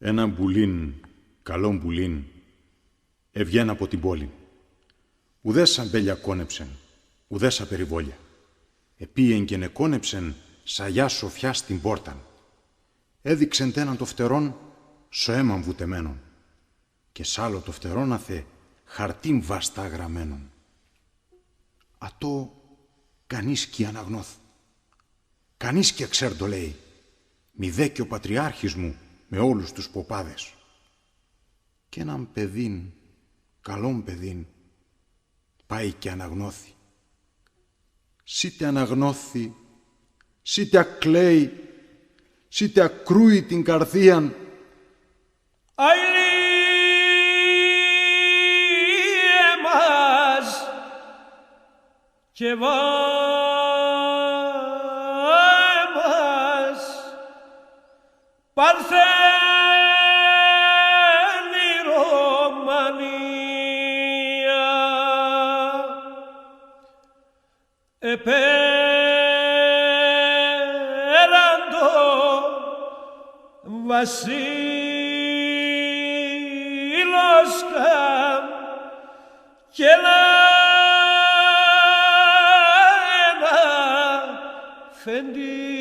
Ένα μπουλίν, καλό μπουλίν, ευγέν από την πόλη. Ουδές αμπέλια κόνεψεν, ουδές απεριβόλια. Επίεν και νεκόνεψεν σαγιά σοφιά στην πόρταν. Έδειξεν τέναν το φτερόν σο έμαν βουτεμένον και σ' άλλο το φτερόναθε χαρτίν βαστά γραμμένον. Ατό κανείς κι αναγνώθ. Κανείς κι εξέρ το λέει. Μη δε και ο πατριάρχης μου με όλους τους ποπάδες. Κι έναν παιδίν, καλόν παιδίν, πάει και αναγνώθη. Σίτε αναγνώθη, σίτε ακλαίει, σίτε ακρούει την καρδίαν. Αηλί εμάς και εμάς παρθένη Ρωμανία επέραντο βασίλος καμ και ένα φεντία.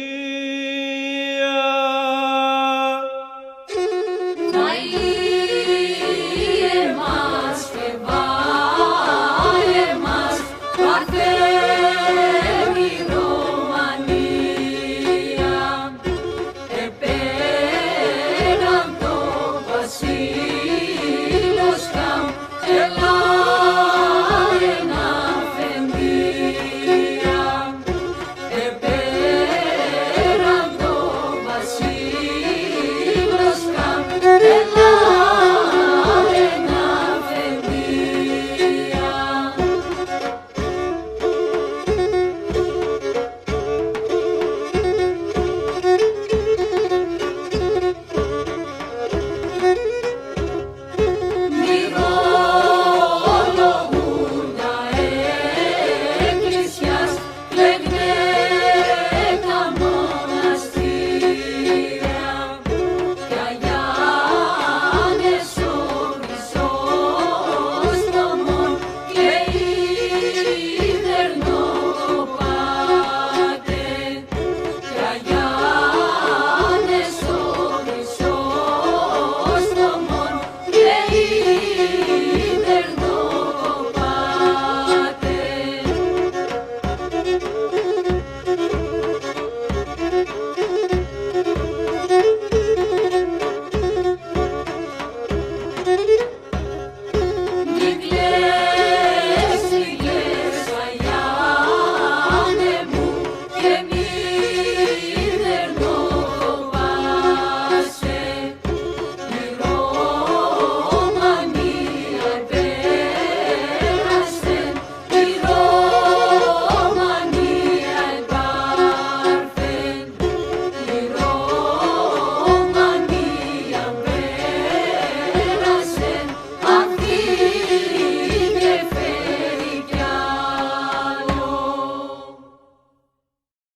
Και